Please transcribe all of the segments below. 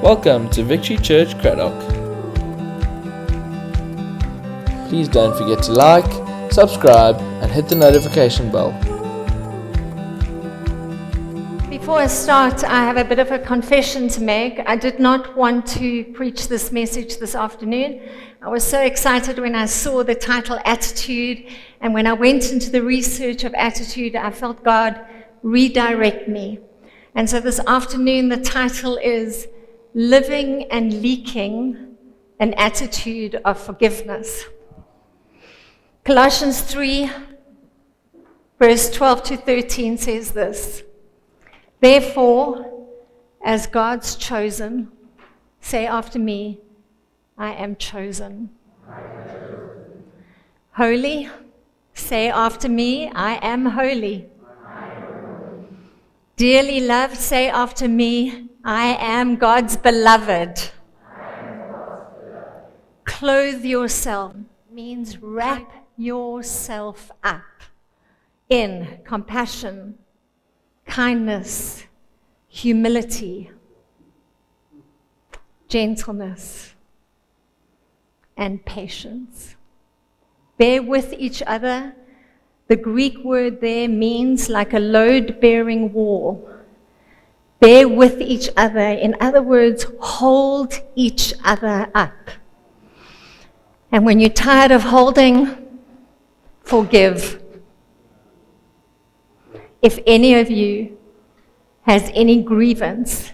Welcome to Victory Church Craddock. Please don't forget to like, subscribe and hit the notification bell. Before I start, I have a bit of a confession to make. I did not want to preach this message this afternoon. I was so excited when I saw the title Attitude, and when I went into the research of attitude, I felt God redirect me. And so this afternoon, the title is Living and Leaking an Attitude of Forgiveness. Colossians 3, verse 12 to 13 says this: Therefore, as God's chosen, say after me, I am chosen. Holy, say after me, I am holy. Dearly loved, say after me, I am God's beloved. Clothe yourself means wrap yourself up in compassion, kindness, humility, gentleness, and patience. Bear with each other. The Greek word there means like a load-bearing wall. Bear with each other. In other words, hold each other up. And when you're tired of holding, forgive. If any of you has any grievance,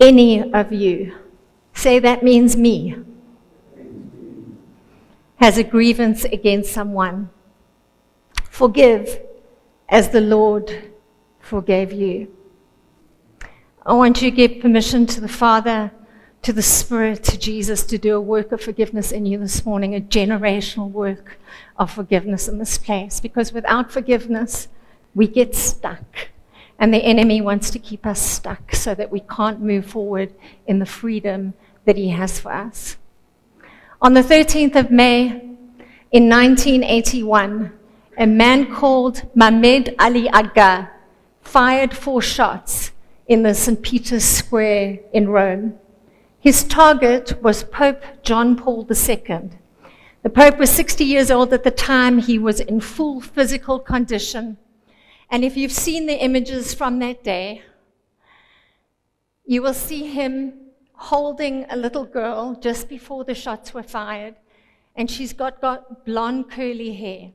any of you, say that means me, has a grievance against someone, forgive as the Lord forgave you. I want you to give permission to the Father, to the Spirit, to Jesus to do a work of forgiveness in you this morning, a generational work of forgiveness in this place. Because without forgiveness, we get stuck. And the enemy wants to keep us stuck so that we can't move forward in the freedom that he has for us. On the 13th of May in 1981, a man called Mehmed Ali Agha fired 4 shots in the St. Peter's Square in Rome. His target was Pope John Paul II. The Pope was 60 years old at the time. He was in full physical condition. And if you've seen the images from that day, you will see him holding a little girl just before the shots were fired. And she's got blonde curly hair.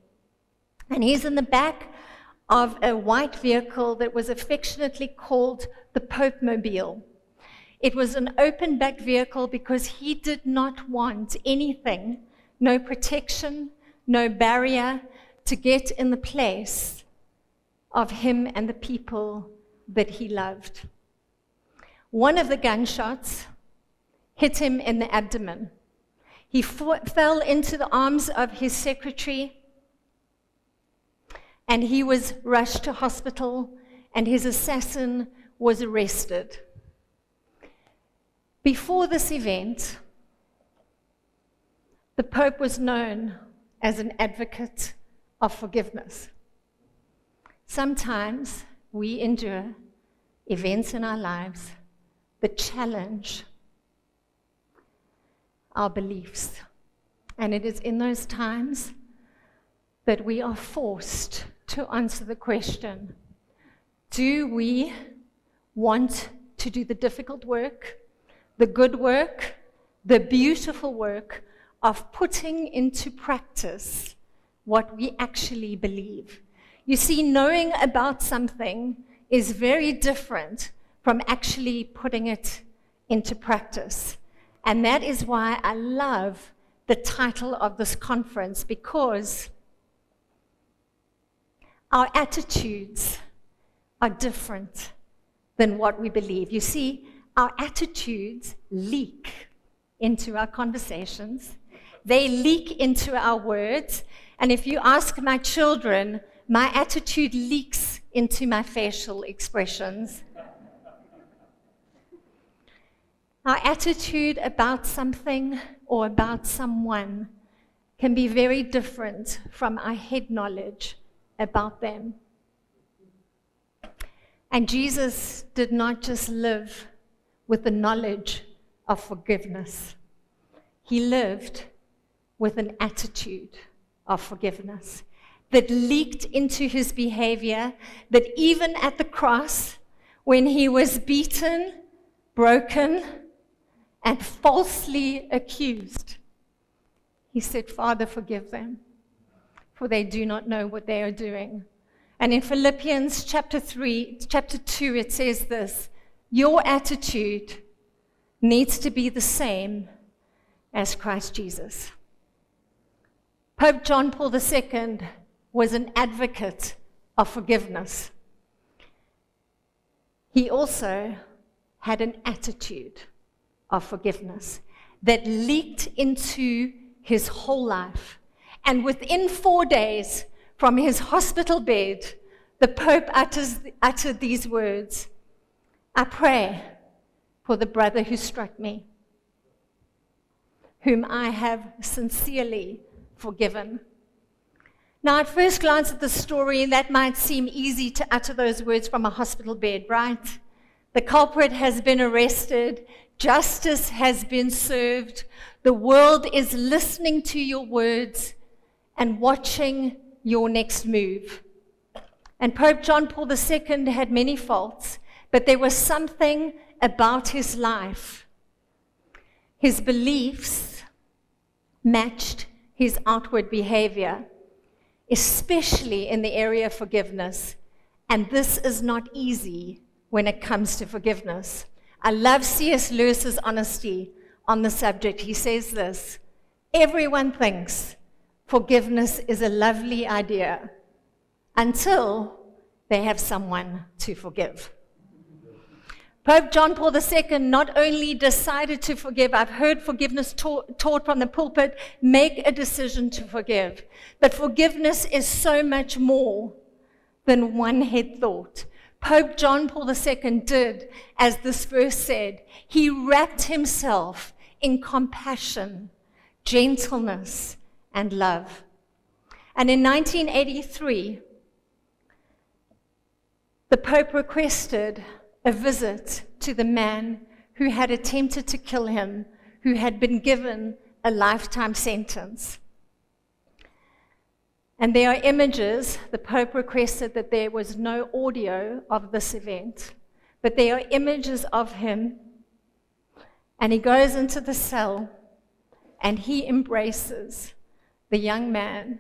And he's in the back of a white vehicle that was affectionately called the Pope Mobile. It was an open back vehicle because he did not want anything, no protection, no barrier to get in the place of him and the people that he loved. One of the gunshots hit him in the abdomen. He fell into the arms of his secretary, and he was rushed to hospital, and his assassin was arrested. Before this event, the Pope was known as an advocate of forgiveness. Sometimes we endure events in our lives that challenge our beliefs. And it is in those times that we are forced to answer the question, do we want to do the difficult work, the good work, the beautiful work of putting into practice what we actually believe? You see, knowing about something is very different from actually putting it into practice. And that is why I love the title of this conference, because our attitudes are different than what we believe. You see, our attitudes leak into our conversations. They leak into our words. And if you ask my children, my attitude leaks into my facial expressions. Our attitude about something or about someone can be very different from our head knowledge about them. And Jesus did not just live with the knowledge of forgiveness. He lived with an attitude of forgiveness that leaked into his behavior, that even at the cross, when he was beaten, broken, and falsely accused, he said, Father, forgive them, for they do not know what they are doing. And in Philippians chapter 2, it says this, your attitude needs to be the same as Christ Jesus. Pope John Paul II was an advocate of forgiveness. He also had an attitude of forgiveness that leaked into his whole life. And within 4 days from his hospital bed, the Pope uttered these words, I pray for the brother who struck me, whom I have sincerely forgiven. Now, at first glance at the story, that might seem easy to utter those words from a hospital bed, right? The culprit has been arrested. Justice has been served. The world is listening to your words and watching your next move. And Pope John Paul II had many faults, but there was something about his life. His beliefs matched his outward behavior, especially in the area of forgiveness. And this is not easy when it comes to forgiveness. I love C.S. Lewis's honesty on the subject. He says this, everyone thinks forgiveness is a lovely idea until they have someone to forgive. Pope John Paul II not only decided to forgive, I've heard forgiveness taught from the pulpit, make a decision to forgive. But forgiveness is so much more than one had thought. Pope John Paul II did, as this verse said, he wrapped himself in compassion, gentleness, and love. And in 1983, the Pope requested a visit to the man who had attempted to kill him, who had been given a lifetime sentence. And there are images. The Pope requested that there was no audio of this event, but there are images of him, and he goes into the cell and he embraces the young man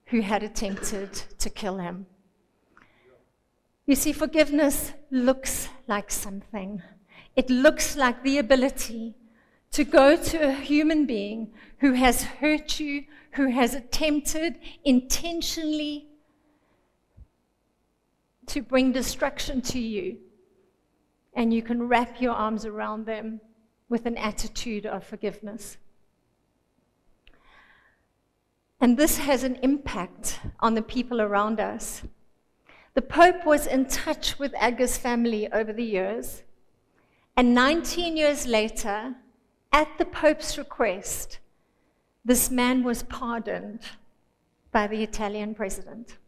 who had attempted to kill him. You see, forgiveness looks like something. It looks like the ability to go to a human being who has hurt you, who has attempted intentionally to bring destruction to you, and you can wrap your arms around them with an attitude of forgiveness. And this has an impact on the people around us. The Pope was in touch with Agga's family over the years, and 19 years later, at the Pope's request, this man was pardoned by the Italian president.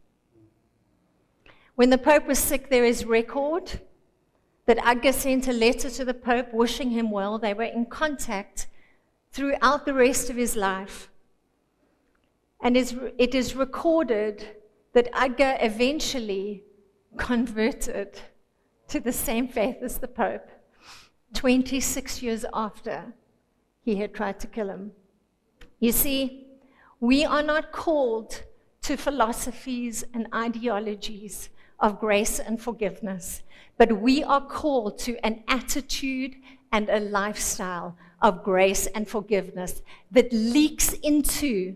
When the Pope was sick, there is record that Agga sent a letter to the Pope wishing him well. They were in contact throughout the rest of his life. And it is recorded that Agga eventually converted to the same faith as the Pope 26 years after he had tried to kill him. You see, we are not called to philosophies and ideologies of grace and forgiveness, but we are called to an attitude and a lifestyle of grace and forgiveness that leaks into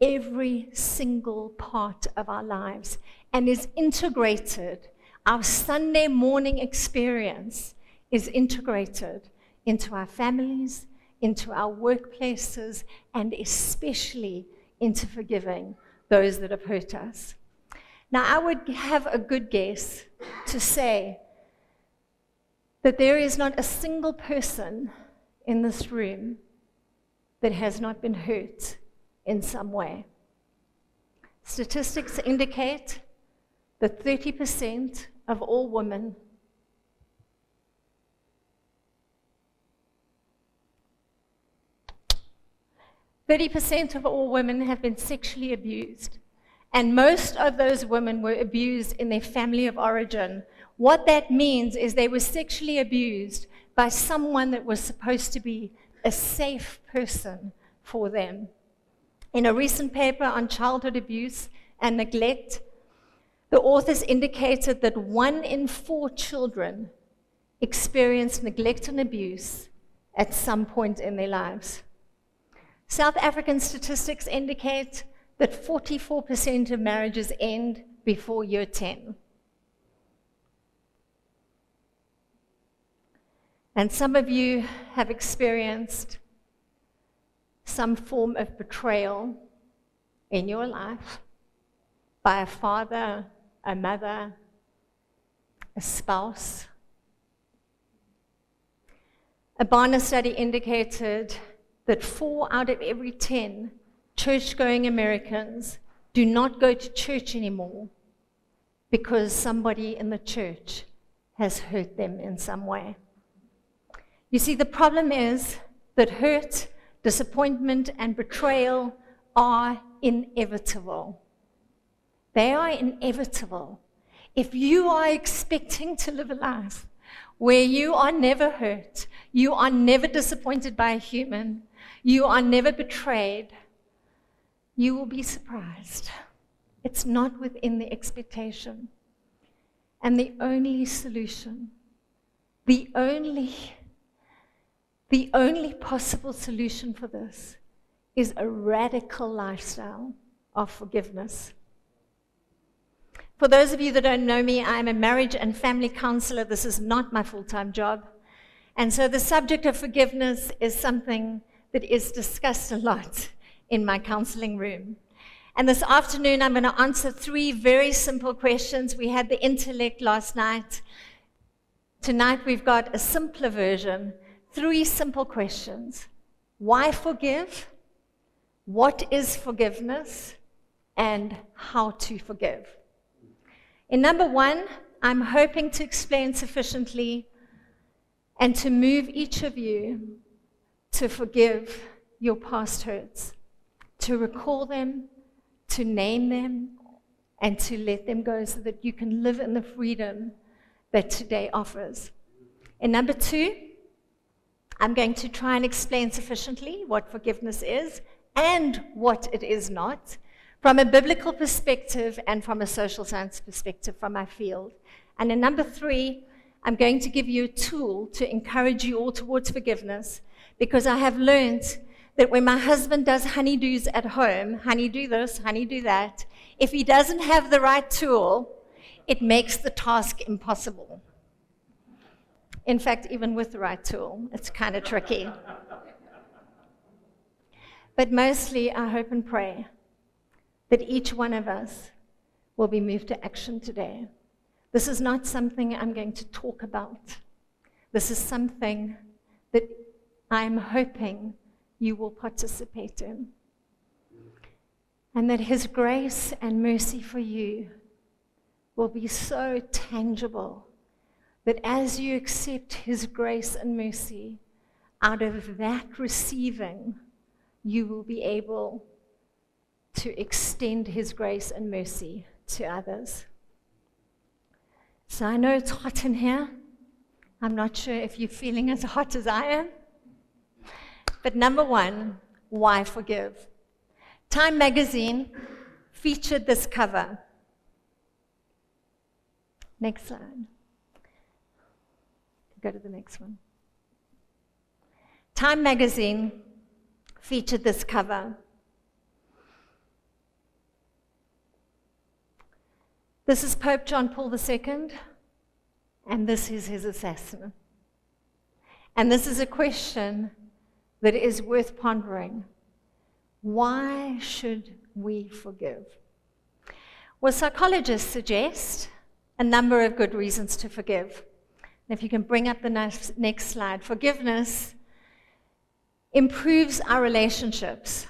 every single part of our lives and is integrated. Our Sunday morning experience is integrated into our families, into our workplaces, and especially into forgiving those that have hurt us. Now, I would have a good guess to say that there is not a single person in this room that has not been hurt in some way. Statistics indicate that 30% of all women 30% of all women have been sexually abused. And most of those women were abused in their family of origin. What that means is they were sexually abused by someone that was supposed to be a safe person for them. In a recent paper on childhood abuse and neglect, the authors indicated that 1 in 4 children experience neglect and abuse at some point in their lives. South African statistics indicate that 44% of marriages end before year 10. And some of you have experienced some form of betrayal in your life by a father, a mother, a spouse. A Barna study indicated that 4 out of every 10 church-going Americans do not go to church anymore because somebody in the church has hurt them in some way. You see, the problem is that hurt, disappointment, and betrayal are inevitable. They are inevitable. If you are expecting to live a life where you are never hurt, you are never disappointed by a human, you are never betrayed, you will be surprised. It's not within the expectation. And the only solution, the only possible solution for this is a radical lifestyle of forgiveness. For those of you that don't know me, I'm a marriage and family counselor. This is not my full-time job. And so the subject of forgiveness is something that is discussed a lot in my counseling room. And this afternoon, I'm going to answer 3 very simple questions. We had the intellect last night. Tonight, we've got a simpler version. 3 simple questions. Why forgive? What is forgiveness? And how to forgive. In number 1, I'm hoping to explain sufficiently and to move each of you to forgive your past hurts, to recall them, to name them, and to let them go so that you can live in the freedom that today offers. In number 2, I'm going to try and explain sufficiently what forgiveness is and what it is not, from a biblical perspective and from a social science perspective from my field. And in number 3, I'm going to give you a tool to encourage you all towards forgiveness, because I have learned that when my husband does honeydews at home, honeydew this, honeydew that, if he doesn't have the right tool, it makes the task impossible. In fact, even with the right tool, it's kind of tricky. But mostly, I hope and pray that each one of us will be moved to action today. This is not something I'm going to talk about. This is something that I'm hoping you will participate in. And that His grace and mercy for you will be so tangible that as you accept His grace and mercy, out of that receiving, you will be able to extend His grace and mercy to others. So I know it's hot in here. I'm not sure if you're feeling as hot as I am. But number 1, why forgive? Time magazine featured this cover. Next slide. Go to the next one. Time magazine featured this cover. This is Pope John Paul II, and this is his assassin. And this is a question that is worth pondering. Why should we forgive? Well, psychologists suggest a number of good reasons to forgive. And if you can bring up the next slide. Forgiveness improves our relationships.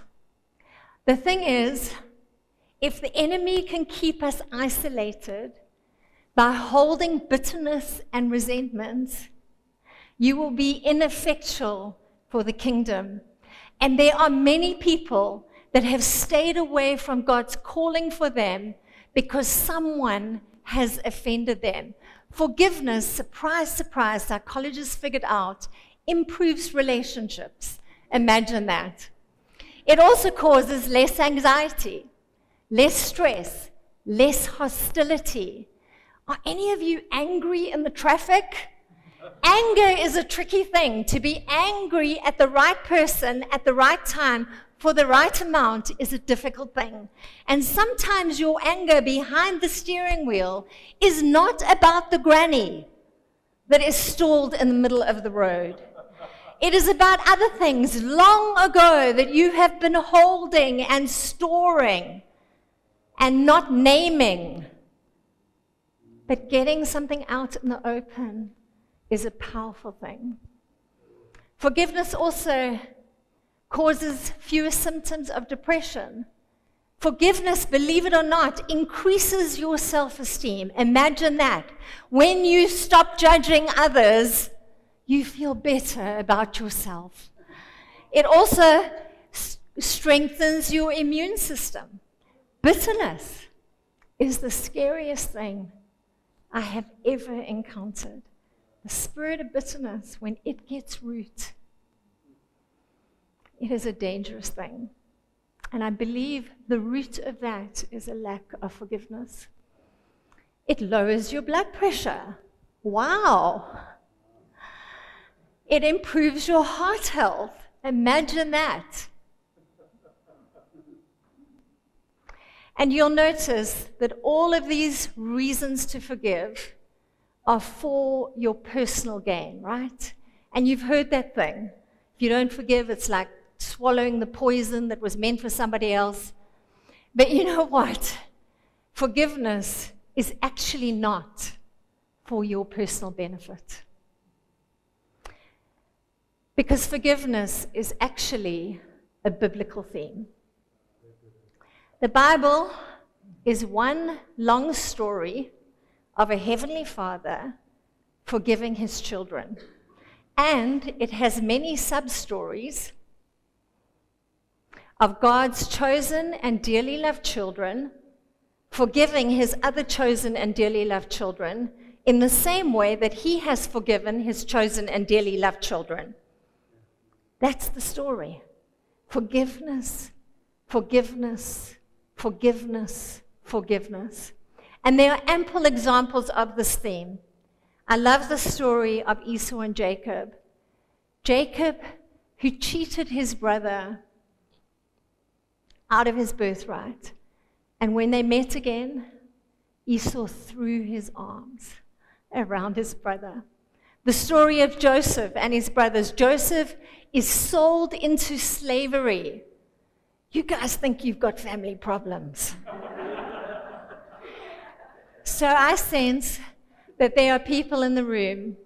The thing is, if the enemy can keep us isolated by holding bitterness and resentment, you will be ineffectual for the kingdom. And there are many people that have stayed away from God's calling for them because someone has offended them. Forgiveness, surprise, surprise, psychologists figured out, improves relationships. Imagine that. It also causes less anxiety, less stress, less hostility. Are any of you angry in the traffic? Anger is a tricky thing. To be angry at the right person at the right time for the right amount is a difficult thing. And sometimes your anger behind the steering wheel is not about the granny that is stalled in the middle of the road. It is about other things long ago that you have been holding and storing and not naming. But getting something out in the open is a powerful thing. Forgiveness also causes fewer symptoms of depression. Forgiveness, believe it or not, increases your self-esteem. Imagine that. When you stop judging others, you feel better about yourself. It also strengthens your immune system. Bitterness is the scariest thing I have ever encountered. The spirit of bitterness, when it gets root, it is a dangerous thing. And I believe the root of that is a lack of forgiveness. It lowers your blood pressure. Wow. It improves your heart health. Imagine that. And you'll notice that all of these reasons to forgive are for your personal gain, right? And you've heard that thing. If you don't forgive, it's like swallowing the poison that was meant for somebody else. But you know what? Forgiveness is actually not for your personal benefit. Because forgiveness is actually a biblical theme. The Bible is one long story of a heavenly Father forgiving his children. And it has many sub-stories of God's chosen and dearly loved children forgiving his other chosen and dearly loved children in the same way that he has forgiven his chosen and dearly loved children. That's the story. Forgiveness, forgiveness, forgiveness, forgiveness. And there are ample examples of this theme. I love the story of Esau and Jacob. Jacob, who cheated his brother out of his birthright. And when they met again, Esau threw his arms around his brother. The story of Joseph and his brothers. Joseph is sold into slavery. You guys think you've got family problems. So I sense that there are people in the room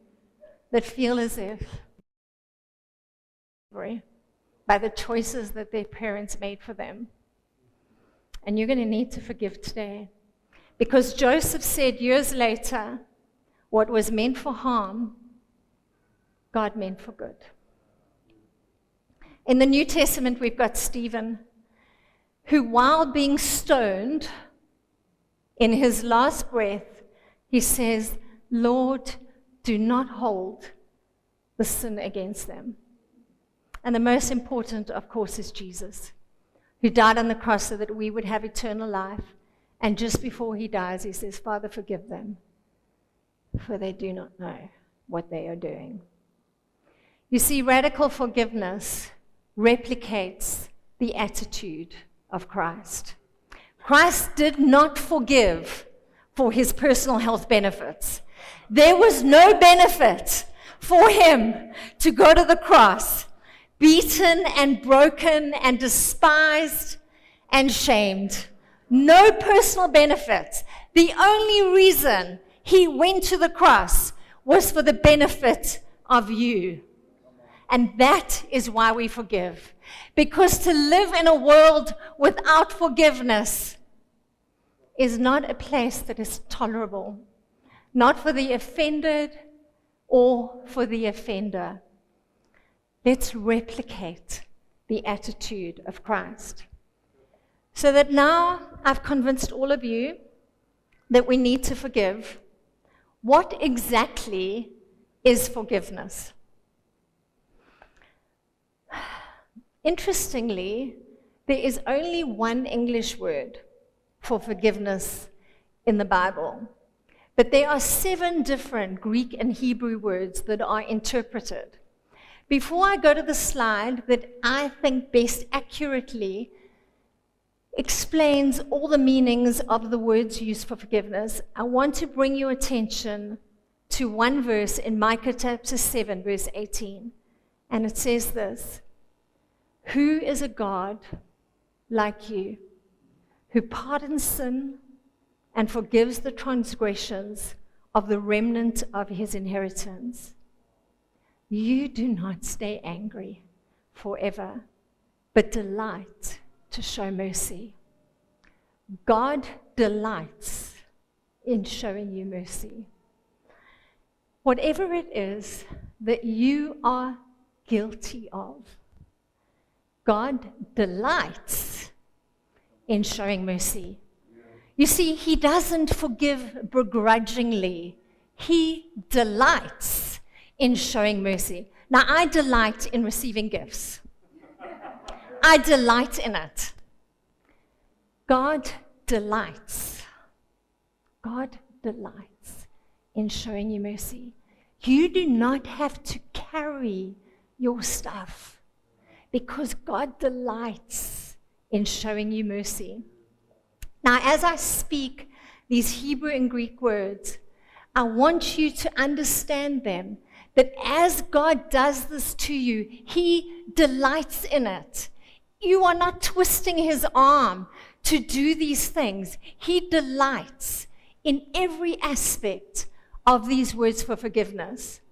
that feel as if by the choices that their parents made for them. And you're going to need to forgive today. Because Joseph said years later, what was meant for harm, God meant for good. In the New Testament, we've got Stephen, who while being stoned, in his last breath, he says, Lord, do not hold the sin against them. And the most important, of course, is Jesus, who died on the cross so that we would have eternal life. And just before he dies, he says, Father, forgive them, for they do not know what they are doing. You see, radical forgiveness replicates the attitude of Christ. Christ did not forgive for his personal health benefits. There was no benefit for him to go to the cross, beaten and broken and despised and shamed. No personal benefit. The only reason he went to the cross was for the benefit of you. And that is why we forgive. Because to live in a world without forgiveness is not a place that is tolerable, not for the offended or for the offender. Let's replicate the attitude of Christ. So that now I've convinced all of you that we need to forgive. What exactly is forgiveness? Interestingly, there is only one English word for forgiveness in the Bible, but there are 7 different Greek and Hebrew words that are interpreted. Before I go to the slide that I think best accurately explains all the meanings of the words used for forgiveness, I want to bring your attention to one verse in Micah chapter 7, verse 18. And it says this: "Who is a God like you, who pardons sin and forgives the transgressions of the remnant of his inheritance? You do not stay angry forever, but delight to show mercy." God delights in showing you mercy. Whatever it is that you are guilty of, God delights in showing mercy. You see, he doesn't forgive begrudgingly. He delights in showing mercy. Now, I delight in receiving gifts. I delight in it. God delights. God delights in showing you mercy. You do not have to carry your stuff because God delights in showing you mercy. Now, as I speak these Hebrew and Greek words, I want you to understand them, that as God does this to you, he delights in it. You are not twisting his arm to do these things. He delights in every aspect of these words for forgiveness.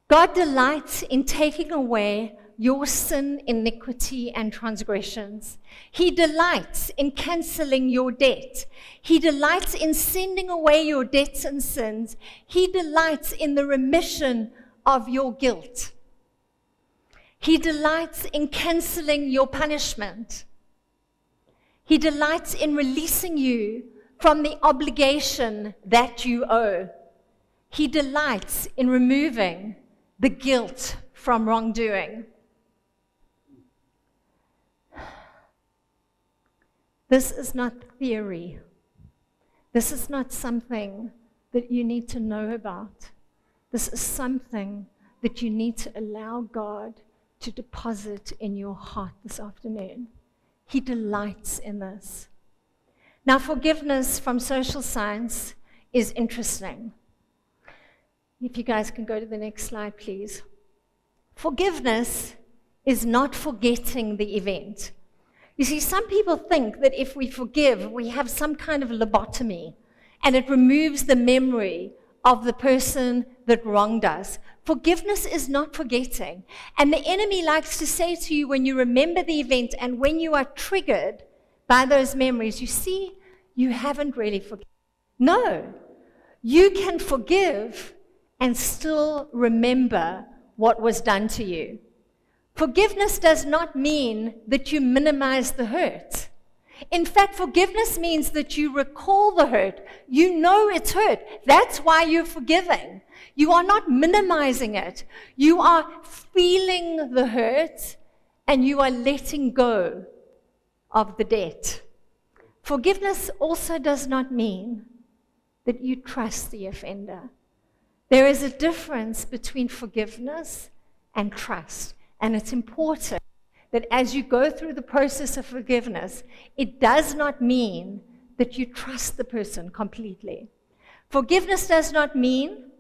God delights in taking away your sin, iniquity, and transgressions. He delights in canceling your debt. He delights in sending away your debts and sins. He delights in the remission of your guilt. He delights in canceling your punishment. He delights in releasing you from the obligation that you owe. He delights in removing the guilt from wrongdoing. This is not theory. This is not something that you need to know about. This is something that you need to allow God to deposit in your heart this afternoon. He delights in this. Now, forgiveness from social science is interesting. If you guys can go to the next slide, please. Forgiveness is not forgetting the event. You see, some people think that if we forgive, we have some kind of lobotomy, and it removes the memory of the person that wronged us. Forgiveness is not forgetting. And the enemy likes to say to you when you remember the event and when you are triggered by those memories, you see, you haven't really forgiven. No, you can forgive and still remember what was done to you. Forgiveness does not mean that you minimize the hurt. In fact, forgiveness means that you recall the hurt. You know it's hurt. That's why you're forgiving. You are not minimizing it. You are feeling the hurt and you are letting go of the debt. Forgiveness also does not mean that you trust the offender. There is a difference between forgiveness and trust. And it's important that as you go through the process of forgiveness, it does not mean that you trust the person completely. Forgiveness does not mean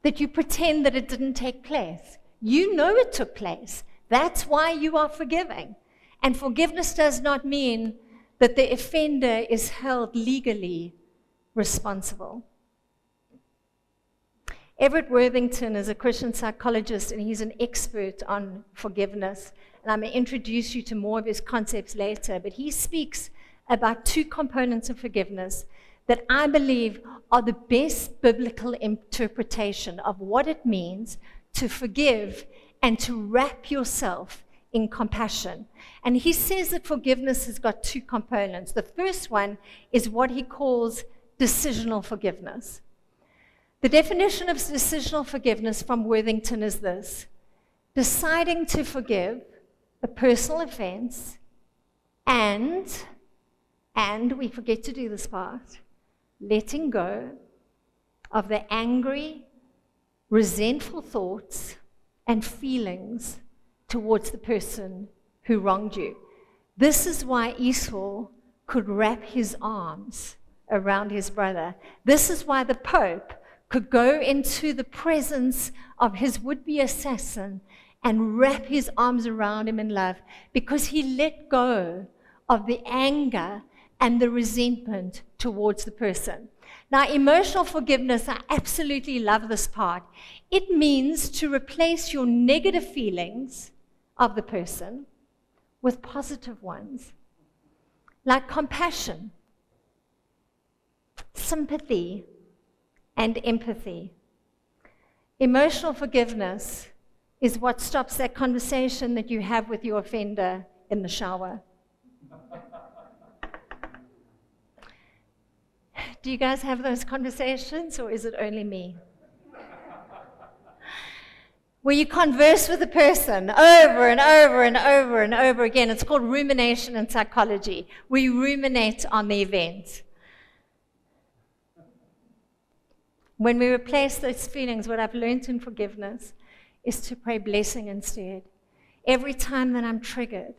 that you pretend that it didn't take place. You know it took place. That's why you are forgiving. And forgiveness does not mean that the offender is held legally responsible. Everett Worthington is a Christian psychologist, and he's an expert on forgiveness. And I'm going to introduce you to more of his concepts later. But he speaks about 2 components of forgiveness that I believe are the best biblical interpretation of what it means to forgive and to wrap yourself in compassion. And he says that forgiveness has got two components. The first one is what he calls decisional forgiveness. The definition of decisional forgiveness from Worthington is this: deciding to forgive a personal offense and we forget to do this part, letting go of the angry, resentful thoughts and feelings towards the person who wronged you. This is why Esau could wrap his arms around his brother. This is why the Pope could go into the presence of his would-be assassin and wrap his arms around him in love, because he let go of the anger and the resentment towards the person. Now, emotional forgiveness, I absolutely love this part. It means to replace your negative feelings of the person with positive ones, like compassion, sympathy, and empathy. Emotional forgiveness is what stops that conversation that you have with your offender in the shower. Do you guys have those conversations, or is it only me? Where you converse with a person over and over and over and over again. It's called rumination in psychology. We ruminate on the event. When we replace those feelings, what I've learned in forgiveness is to pray blessing instead. Every time that I'm triggered,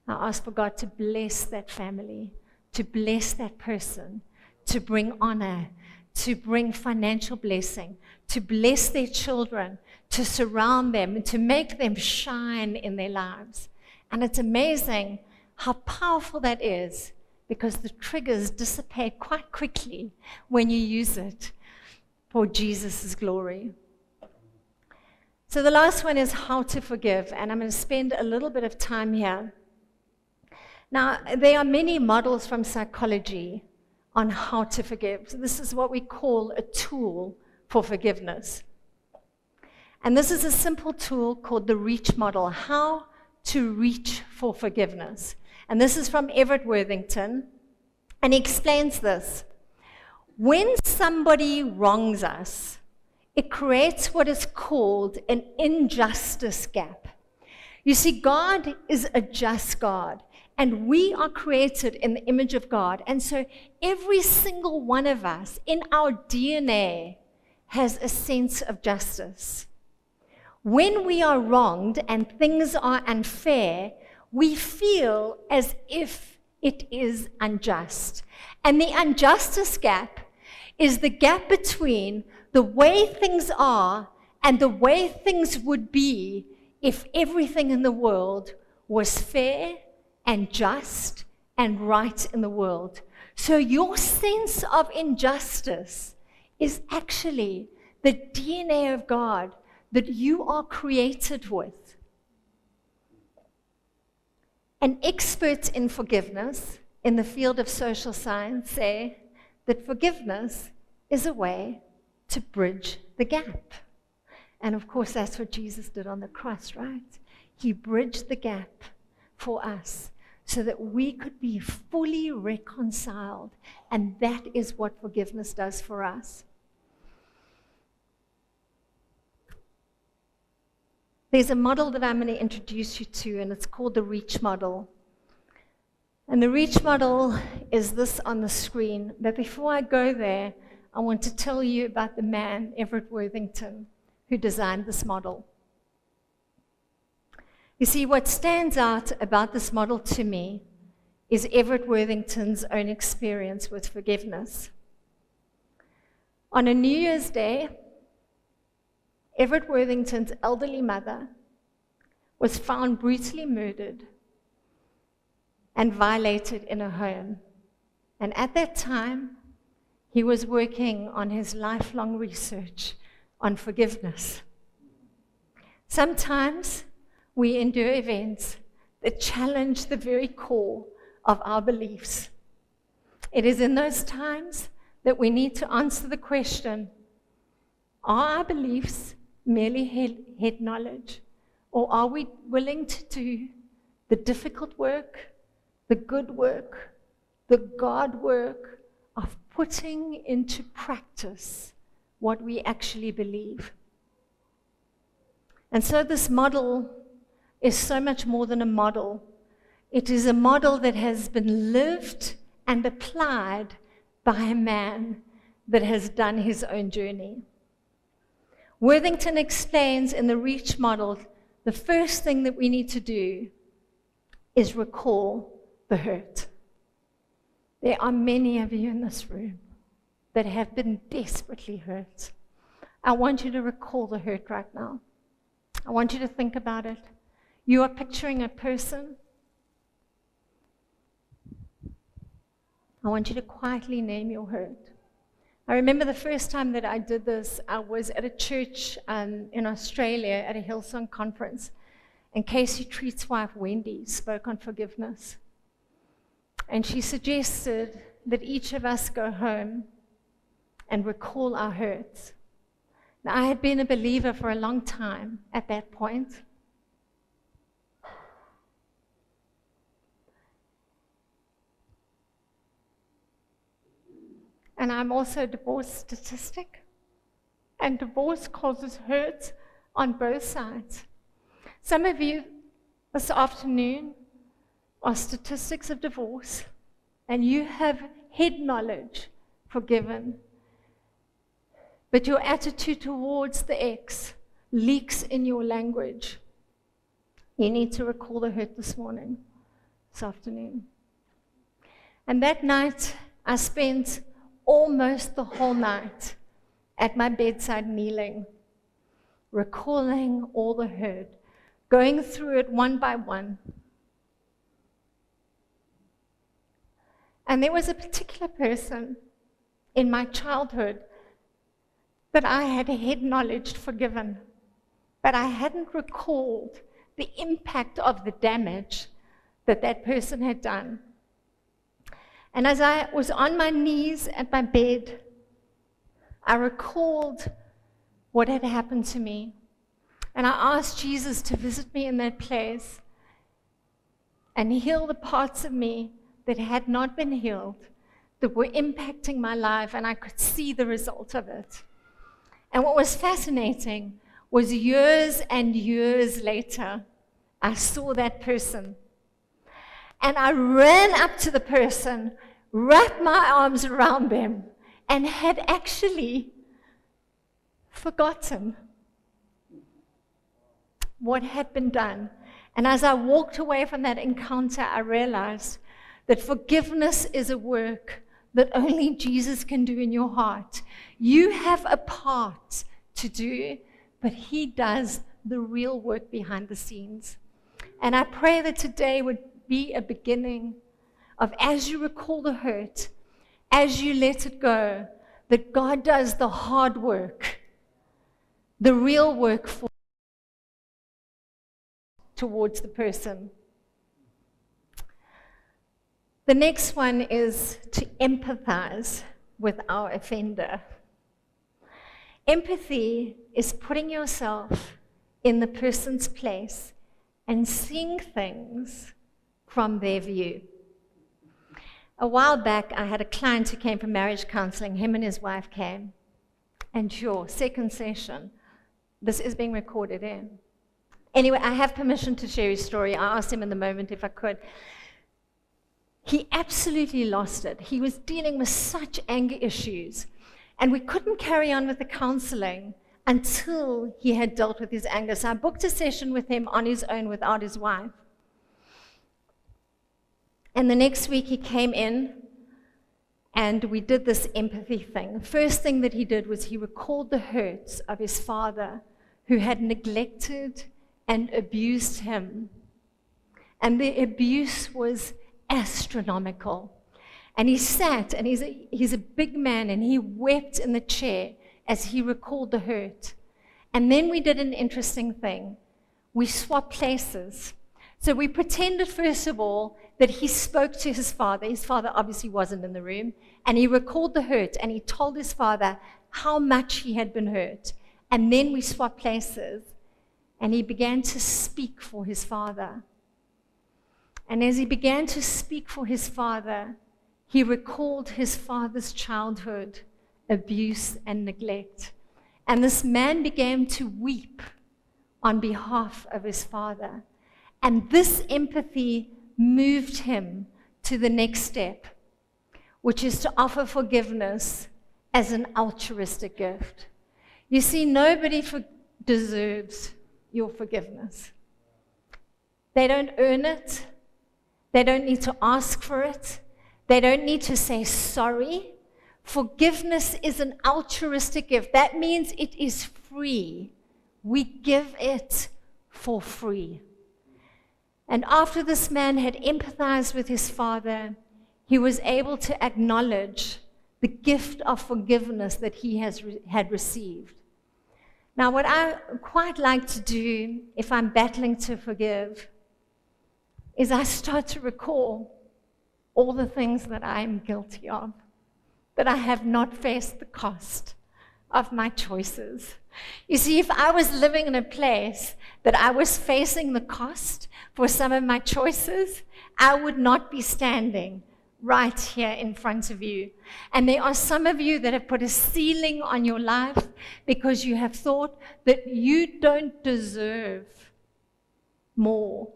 I ask for God to bless that family, to bless that person, to bring honor, to bring financial blessing, to bless their children, to surround them, and to make them shine in their lives. And it's amazing how powerful that is, because the triggers dissipate quite quickly when you use it for Jesus' glory. So the last one is how to forgive, and I'm going to spend a little bit of time here. Now, there are many models from psychology on how to forgive. So this is what we call a tool for forgiveness. And this is a simple tool called the REACH model, how to reach for forgiveness. And this is from Everett Worthington, and he explains this. When somebody wrongs us, it creates what is called an injustice gap. You see, God is a just God, and we are created in the image of God. And so every single one of us in our DNA has a sense of justice. When we are wronged and things are unfair, we feel as if it is unjust. And the injustice gap is the gap between the way things are and the way things would be if everything in the world was fair and just and right in the world. So your sense of injustice is actually the DNA of God that you are created with. And experts in forgiveness in the field of social science say that forgiveness is a way to bridge the gap. And of course, that's what Jesus did on the cross, right? He bridged the gap for us so that we could be fully reconciled. And that is what forgiveness does for us. There's a model that I'm going to introduce you to, and it's called the REACH model. And the REACH model is this on the screen. But before I go there, I want to tell you about the man, Everett Worthington, who designed this model. You see, what stands out about this model to me is Everett Worthington's own experience with forgiveness. On a New Year's Day, Everett Worthington's elderly mother was found brutally murdered and violated in her home. And at that time, he was working on his lifelong research on forgiveness. Sometimes we endure events that challenge the very core of our beliefs. It is in those times that we need to answer the question, are our beliefs merely head knowledge, Or are we willing to do the difficult work, the good work, the God work of putting into practice what we actually believe? And so this model is so much more than a model. It is a model that has been lived and applied by a man that has done his own journey. Worthington explains in the Reach model, the first thing that we need to do is recall the hurt. There are many of you in this room that have been desperately hurt. I want you to recall the hurt right now. I want you to think about it. You are picturing a person. I want you to quietly name your hurt. I remember the first time that I did this, I was at a church in Australia at a Hillsong conference, and Casey Treat's wife, Wendy, spoke on forgiveness. And she suggested that each of us go home and recall our hurts. Now, I had been a believer for a long time at that point. And I'm also a divorce statistic. And divorce causes hurt on both sides. Some of you this afternoon are statistics of divorce, and you have head knowledge forgiven. But your attitude towards the ex leaks in your language. You need to recall the hurt this morning, this afternoon. And that night, I spent almost the whole night at my bedside kneeling, recalling all the hurt, going through it one by one. And there was a particular person in my childhood that I had head knowledge forgiven, but I hadn't recalled the impact of the damage that that person had done. And as I was on my knees at my bed, I recalled what had happened to me. And I asked Jesus to visit me in that place and heal the parts of me that had not been healed, that were impacting my life, and I could see the result of it. And what was fascinating was years and years later, I saw that person. And I ran up to the person, wrapped my arms around them, and had actually forgotten what had been done. And as I walked away from that encounter, I realized that forgiveness is a work that only Jesus can do in your heart. You have a part to do, but He does the real work behind the scenes. And I pray that today would be a beginning of, as you recall the hurt, as you let it go, that God does the hard work, the real work towards the person. The next one is to empathize with our offender. Empathy is putting yourself in the person's place and seeing things from their view. A while back, I had a client who came for marriage counseling. Him and his wife came. And sure, second session. This is being recorded in. Anyway, I have permission to share his story. I asked him in the moment if I could. He absolutely lost it. He was dealing with such anger issues. And we couldn't carry on with the counseling until he had dealt with his anger. So I booked a session with him on his own without his wife. And the next week he came in and we did this empathy thing. The first thing that he did was he recalled the hurts of his father who had neglected and abused him. And the abuse was astronomical. And he sat, and he's a big man, and he wept in the chair as he recalled the hurt. And then we did an interesting thing. We swapped places. So we pretended, first of all, that he spoke to his father. His father obviously wasn't in the room. And he recalled the hurt, and he told his father how much he had been hurt. And then we swapped places. and he began to speak for his father. And as he began to speak for his father, he recalled his father's childhood, abuse, and neglect. And this man began to weep on behalf of his father. And this empathy moved him to the next step, which is to offer forgiveness as an altruistic gift. You see, nobody deserves your forgiveness. They don't earn it. They don't need to ask for it. They don't need to say sorry. Forgiveness is an altruistic gift. That means it is free. We give it for free. And after this man had empathized with his father, he was able to acknowledge the gift of forgiveness that he had received. Now, what I quite like to do if I'm battling to forgive is I start to recall all the things that I am guilty of, that I have not faced the cost of my choices. You see, if I was living in a place that I was facing the cost for some of my choices, I would not be standing right here in front of you. And there are some of you that have put a ceiling on your life because you have thought that you don't deserve more.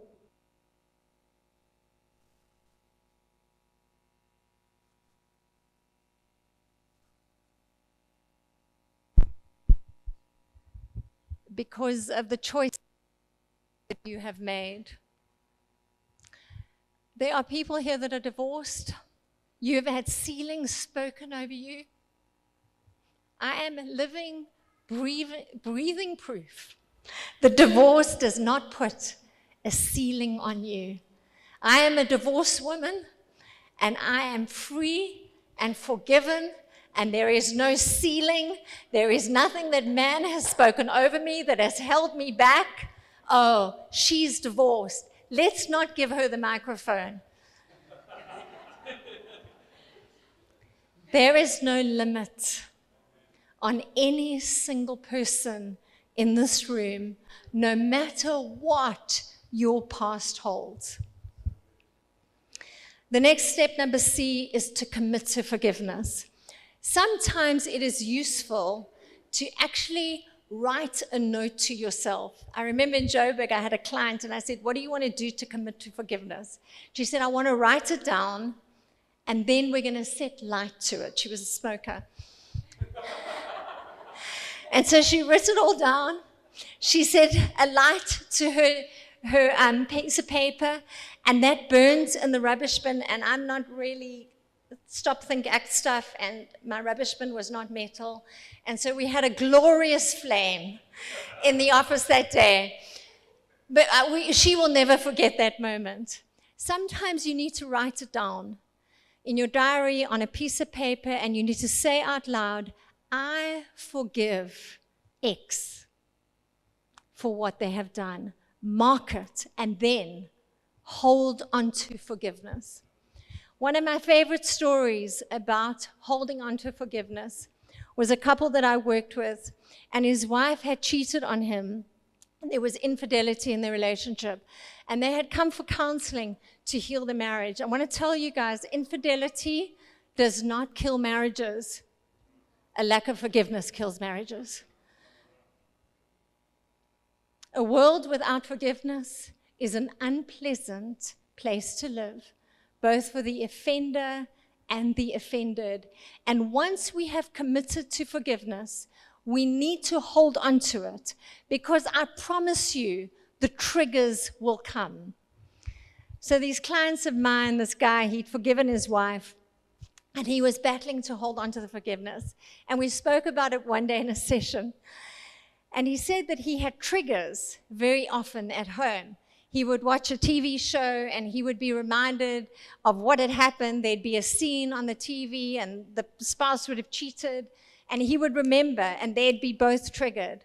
Because of the choice that you have made. There are people here that are divorced. You have had ceilings spoken over you. I am living, breathing proof that divorce does not put a ceiling on you. I am a divorced woman, and I am free and forgiven, and there is no ceiling. There is nothing that man has spoken over me that has held me back. Oh, she's divorced. Let's not give her the microphone. There is no limit on any single person in this room, no matter what your past holds. The next step, number C, is to commit to forgiveness. Sometimes it is useful to actually write a note to yourself. I remember in Joburg, I had a client and I said, what do you want to do to commit to forgiveness? She said, I want to write it down and then we're going to set light to it. She was a smoker. And so she wrote it all down. She said a light to her piece of paper, and that burns in the rubbish bin, and I'm not really stop, think, act stuff, and my rubbish bin was not metal. And so we had a glorious flame in the office that day. But she will never forget that moment. Sometimes you need to write it down in your diary on a piece of paper, and you need to say out loud, I forgive X for what they have done. Mark it, and then hold on to forgiveness. One of my favorite stories about holding on to forgiveness was a couple that I worked with, and his wife had cheated on him. There was infidelity in their relationship, and they had come for counseling to heal the marriage. I want to tell you guys, infidelity does not kill marriages. A lack of forgiveness kills marriages. A world without forgiveness is an unpleasant place to live, both for the offender and the offended. And once we have committed to forgiveness, we need to hold on to it, because I promise you, the triggers will come. So these clients of mine, this guy, he'd forgiven his wife, and he was battling to hold on to the forgiveness. And we spoke about it one day in a session. And he said that he had triggers very often at home. He would watch a TV show and he would be reminded of what had happened. There'd be a scene on the TV and the spouse would have cheated, and he would remember, and they'd be both triggered.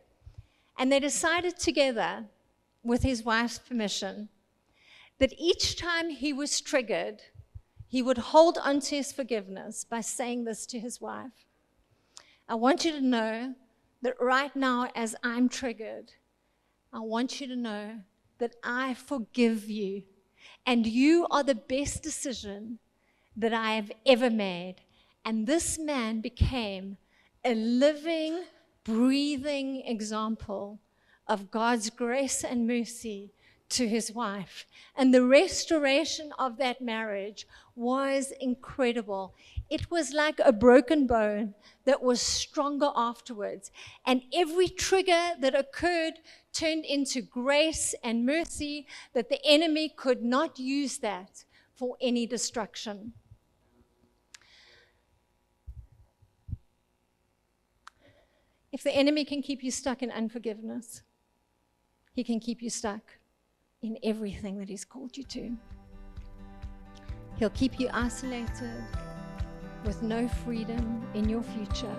And they decided together, with his wife's permission, that each time he was triggered, he would hold on to his forgiveness by saying this to his wife. I want you to know that right now, as I'm triggered, I want you to know that I forgive you, and you are the best decision that I have ever made. And this man became a living, breathing example of God's grace and mercy to his wife. And the restoration of that marriage was incredible. It was like a broken bone that was stronger afterwards. And every trigger that occurred turned into grace and mercy, that the enemy could not use that for any destruction. If the enemy can keep you stuck in unforgiveness, he can keep you stuck in everything that he's called you to. He'll keep you isolated with no freedom in your future.